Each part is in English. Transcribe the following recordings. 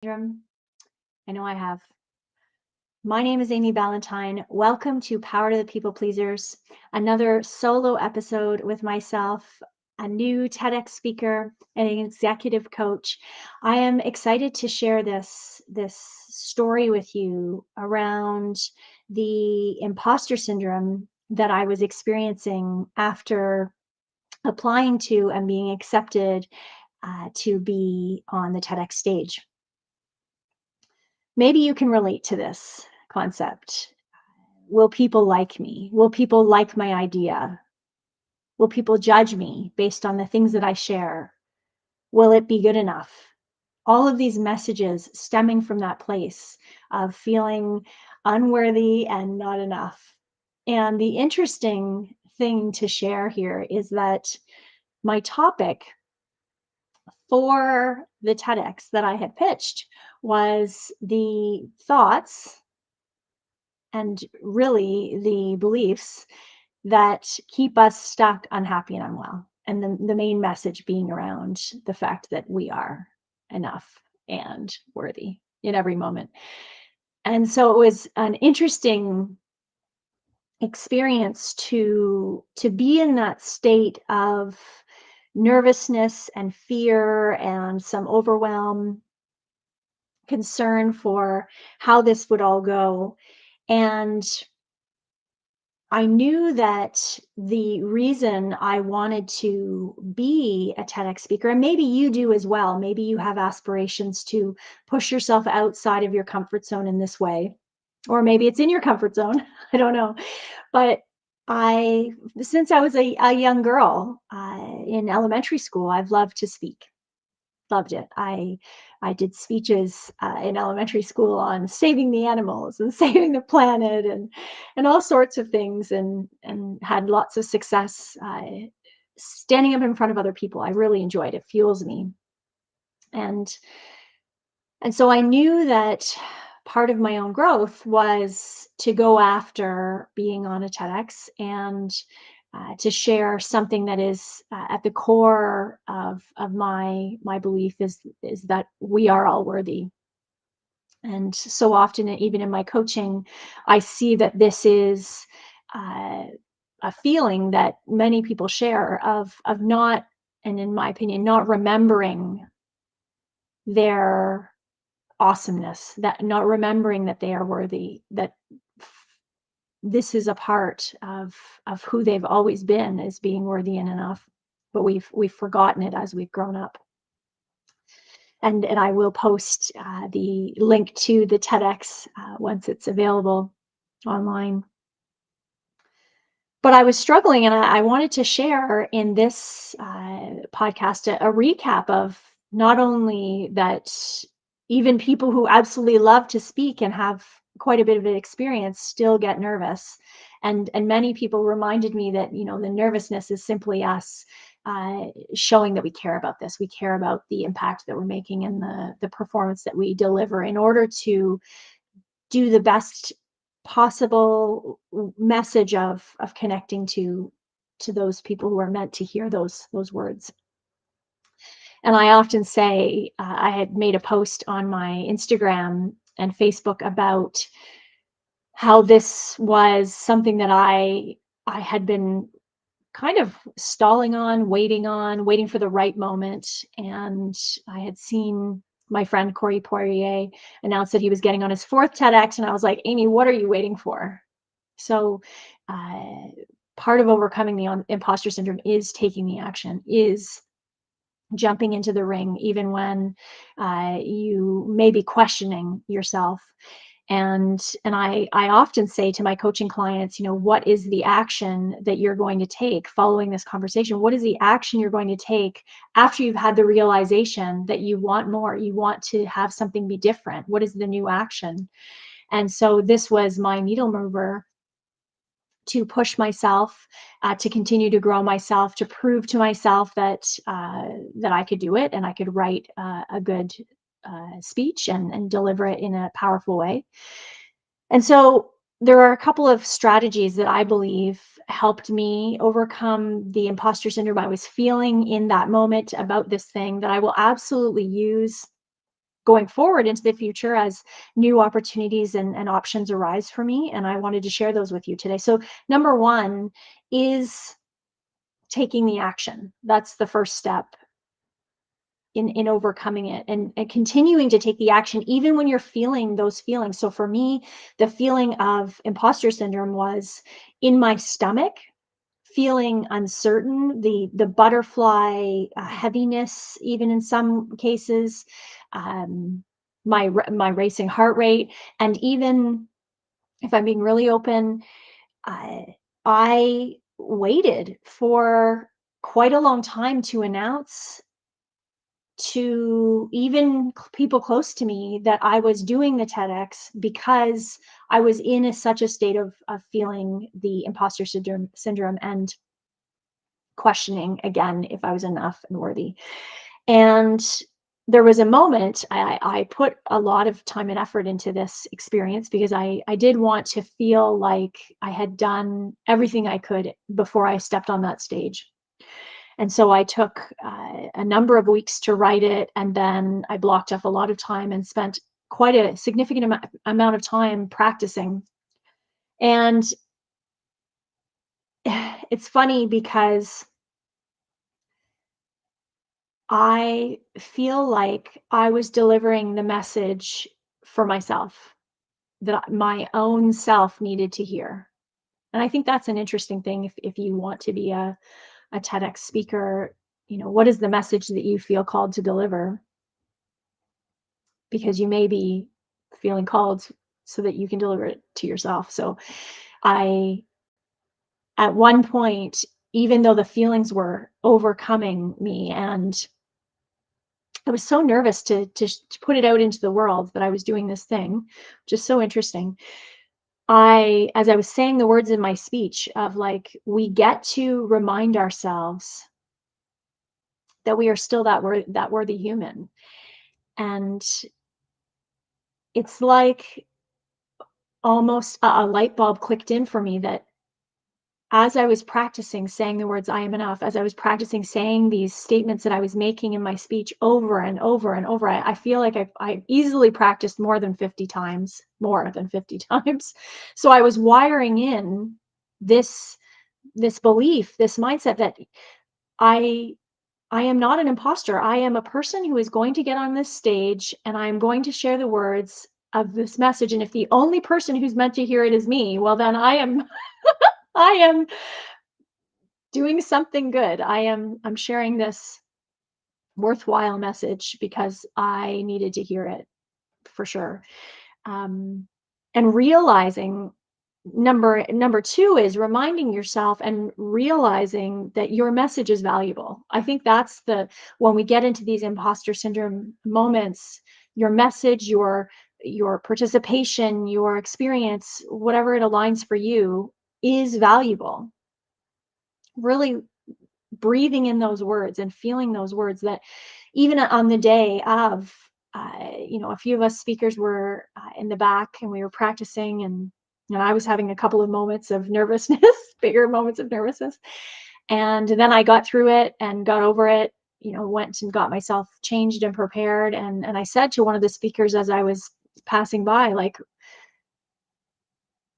Syndrome? I know I have. My name is Amy Ballantyne. Welcome to Power to the People Pleasers, another solo episode with myself, a new TEDx speaker, and an executive coach. I am excited to share this story with you around the imposter syndrome that I was experiencing after applying to and being accepted to be on the TEDx stage. Maybe you can relate to this concept. Will people like me? Will people like my idea? Will people judge me based on the things that I share? Will it be good enough? All of these messages stemming from that place of feeling unworthy and not enough. And the interesting thing to share here is that my topic for the TEDx that I had pitched was the thoughts and really the beliefs that keep us stuck, unhappy, and unwell. And the main message being around the fact that we are enough and worthy in every moment. And so it was an interesting experience to be in that state of nervousness and fear and some overwhelm, concern for how this would all go. And I knew that the reason I wanted to be a TEDx speaker, and maybe you do as well, maybe you have aspirations to push yourself outside of your comfort zone in this way, or maybe it's in your comfort zone. I don't know. But since I was a young girl in elementary school, I've loved to speak. Loved it. I did speeches in elementary school on saving the animals and saving the planet and all sorts of things, and had lots of success standing up in front of other people. I really enjoyed it. Fuels me. And and so I knew that part of my own growth was to go after being on a TEDx and to share something that is at the core of my belief is that we are all worthy. And so often, even in my coaching, I see that this is uh, a feeling that many people share of not, and in my opinion, not remembering their awesomeness, that not remembering that they are worthy, that this is a part of who they've always been, as being worthy and enough, but we've forgotten it as we've grown up. And I will post the link to the TEDx once it's available online. But I was struggling, and I wanted to share in this podcast a recap of not only that even people who absolutely love to speak and have quite a bit of an experience still get nervous. And many people reminded me that, the nervousness is simply us showing that we care about this. We care about the impact that we're making and the performance that we deliver in order to do the best possible message of connecting to those people who are meant to hear those words. And I often say, I had made a post on my Instagram and Facebook about how this was something that I had been kind of stalling on, waiting for the right moment. And I had seen my friend Corey Poirier announce that he was getting on his fourth TEDx. And I was like, Amy, what are you waiting for? So uh, part of overcoming the imposter syndrome is taking the action, is jumping into the ring, even when you may be questioning yourself. And I often say to my coaching clients, what is the action that you're going to take following this conversation? What is the action you're going to take after you've had the realization that you want more, you want to have something be different? What is the new action? And so this was my needle mover to push myself, to continue to grow myself, to prove to myself that I could do it and I could write a good speech and deliver it in a powerful way. And so there are a couple of strategies that I believe helped me overcome the imposter syndrome I was feeling in that moment about this thing, that I will absolutely use going forward into the future as new opportunities and options arise for me. And I wanted to share those with you today. So number one is taking the action. That's the first step in overcoming it, and continuing to take the action even when you're feeling those feelings. So for me, the feeling of imposter syndrome was in my stomach, feeling uncertain, the butterfly heaviness, even in some cases, my racing heart rate, and even if I'm being really open, I waited for quite a long time to announce to even people close to me that I was doing the TEDx, because I was in such a state of feeling the imposter syndrome and questioning again if I was enough and worthy. And there was a moment, I put a lot of time and effort into this experience because I did want to feel like I had done everything I could before I stepped on that stage. And so I took a number of weeks to write it, and then I blocked off a lot of time and spent quite a significant amount of time practicing. And it's funny because I feel like I was delivering the message for myself that my own self needed to hear. And I think that's an interesting thing if you want to be a TEDx speaker, what is the message that you feel called to deliver? Because you may be feeling called so that you can deliver it to yourself. So I, at one point, even though the feelings were overcoming me and I was so nervous to put it out into the world that I was doing this thing, which is so interesting. As I was saying the words in my speech of like, we get to remind ourselves that we are still that worthy human. And it's like almost a light bulb clicked in for me that as I was practicing saying the words, I am enough, as I was practicing saying these statements that I was making in my speech over and over and over, I feel like I easily practiced more than 50 times, more than 50 times. So I was wiring in this, this belief, this mindset that I, I am not an imposter. I am a person who is going to get on this stage and I am going to share the words of this message. And if the only person who's meant to hear it is me, well, then I am doing something good. I'm sharing this worthwhile message because I needed to hear it for sure. Um, and realizing number two is reminding yourself and realizing that your message is valuable. I think that's when we get into these imposter syndrome moments, your message, your participation, your experience, whatever it aligns for you, is valuable. Really breathing in those words and feeling those words, that even on the day of, a few of us speakers were in the back and we were practicing, and I was having a couple of moments of nervousness, bigger moments of nervousness. And then I got through it and got over it, went and got myself changed and prepared. And I said to one of the speakers as I was passing by, like,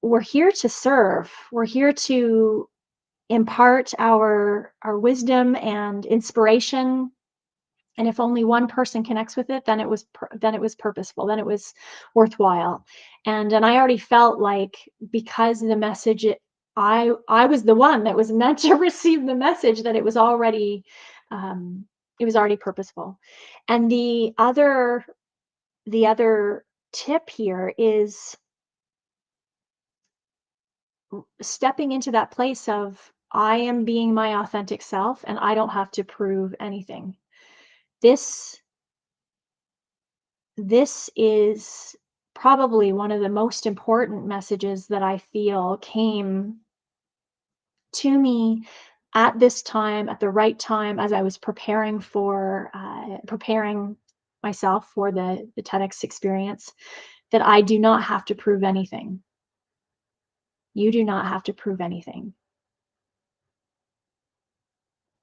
we're here to serve. We're here to impart our wisdom and inspiration, and if only one person connects with it, then it was purposeful, then it was worthwhile. And I already felt like, because the message, I was the one that was meant to receive the message, that it was already purposeful. And the other tip here is stepping into that place of, I am being my authentic self and I don't have to prove anything. This is probably one of the most important messages that I feel came to me at this time, at the right time, as I was preparing myself for the TEDx experience, that I do not have to prove anything. You do not have to prove anything.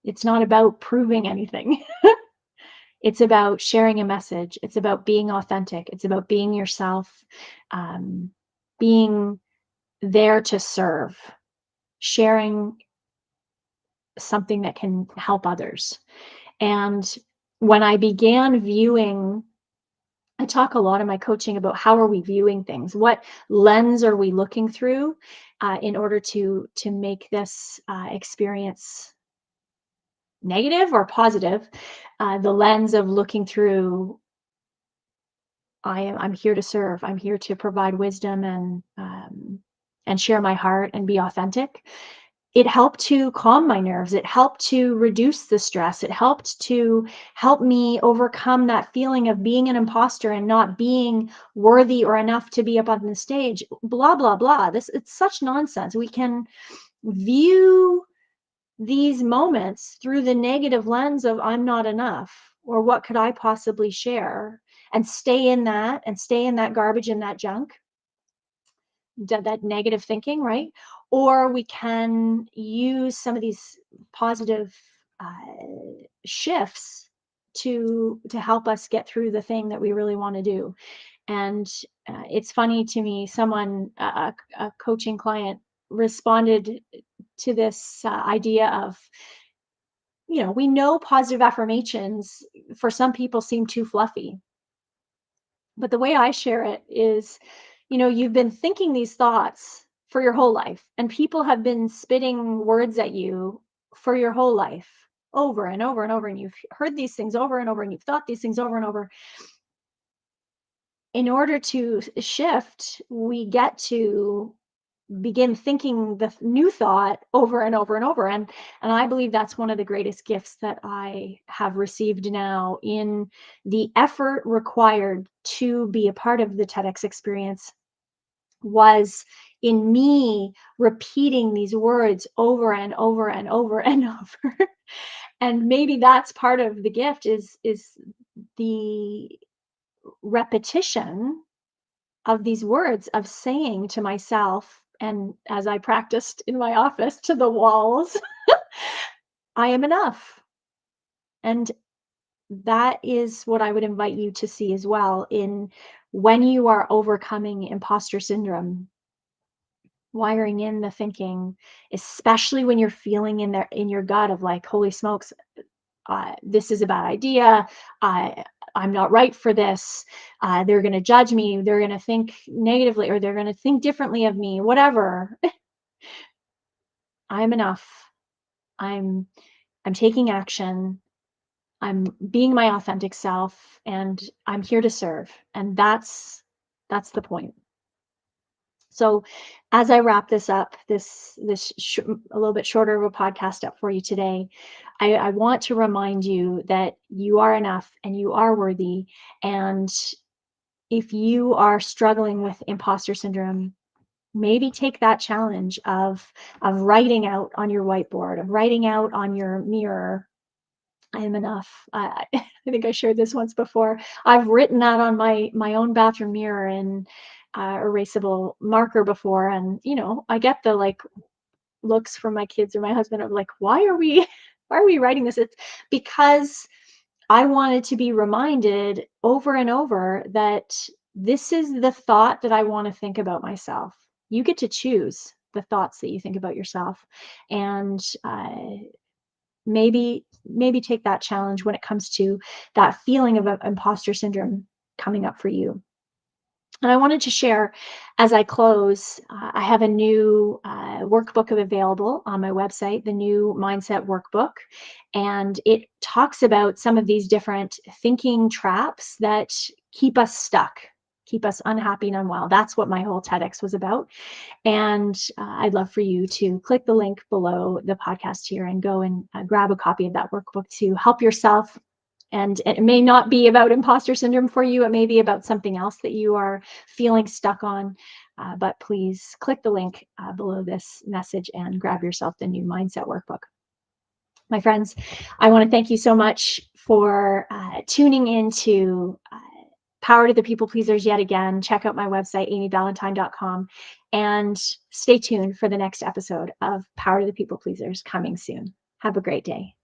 It's not about proving anything. It's about sharing a message. It's about being authentic. It's about being yourself, being there to serve, sharing something that can help others. And when I began viewing, I talk a lot in my coaching about how are we viewing things? What lens are we looking through in order to make this experience negative or positive? The lens of looking through, I'm here to serve. I'm here to provide wisdom and share my heart and be authentic. It helped to calm my nerves. It helped to reduce the stress. It helped to help me overcome that feeling of being an imposter and not being worthy or enough to be up on the stage. Blah blah blah. It's such nonsense. We can view these moments through the negative lens of I'm not enough or what could I possibly share, and stay in that garbage and that junk, that negative thinking, right? Or we can use some of these positive shifts to help us get through the thing that we really want to do. And it's funny to me, someone, a coaching client, responded to this idea of, we know positive affirmations for some people seem too fluffy. But the way I share it is, you've been thinking these thoughts for your whole life, and people have been spitting words at you for your whole life over and over and over. And you've heard these things over and over, and you've thought these things over and over. In order to shift, we get to begin thinking the new thought over and over and over. And I believe that's one of the greatest gifts that I have received now in the effort required to be a part of the TEDx experience, was in me repeating these words over and over and over and over. And maybe that's part of the gift, is the repetition of these words, of saying to myself, and as I practiced in my office, to the walls, I am enough. And that is what I would invite you to see as well, in when you are overcoming imposter syndrome, wiring in the thinking, especially when you're feeling in your gut of like, holy smokes, this is a bad idea. I'm not right for this. They're going to judge me. They're going to think negatively, or they're going to think differently of me, whatever. I'm enough. I'm taking action. I'm being my authentic self, and I'm here to serve. And that's the point. So as I wrap this up, a little bit shorter of a podcast up for you today, I want to remind you that you are enough and you are worthy. And if you are struggling with imposter syndrome, maybe take that challenge of writing out on your whiteboard, of writing out on your mirror, I am enough. I think I shared this once before. I've written that on my own bathroom mirror in erasable marker before, and I get the like looks from my kids or my husband of like, why are we why are we writing this? It's because I wanted to be reminded over and over that this is the thought that I want to think about myself. You get to choose the thoughts that you think about yourself, and maybe take that challenge when it comes to that feeling of imposter syndrome coming up for you. And I wanted to share, as I close, I have a new workbook available on my website, the new Mindset Workbook. And it talks about some of these different thinking traps that keep us stuck, keep us unhappy and unwell. That's what my whole TEDx was about. And I'd love for you to click the link below the podcast here and go and grab a copy of that workbook to help yourself. And it may not be about imposter syndrome for you. It may be about something else that you are feeling stuck on. But please click the link below this message and grab yourself the new Mindset Workbook. My friends, I want to thank you so much for tuning into Power to the People Pleasers yet again. Check out my website, amyballantyne.com, and stay tuned for the next episode of Power to the People Pleasers coming soon. Have a great day.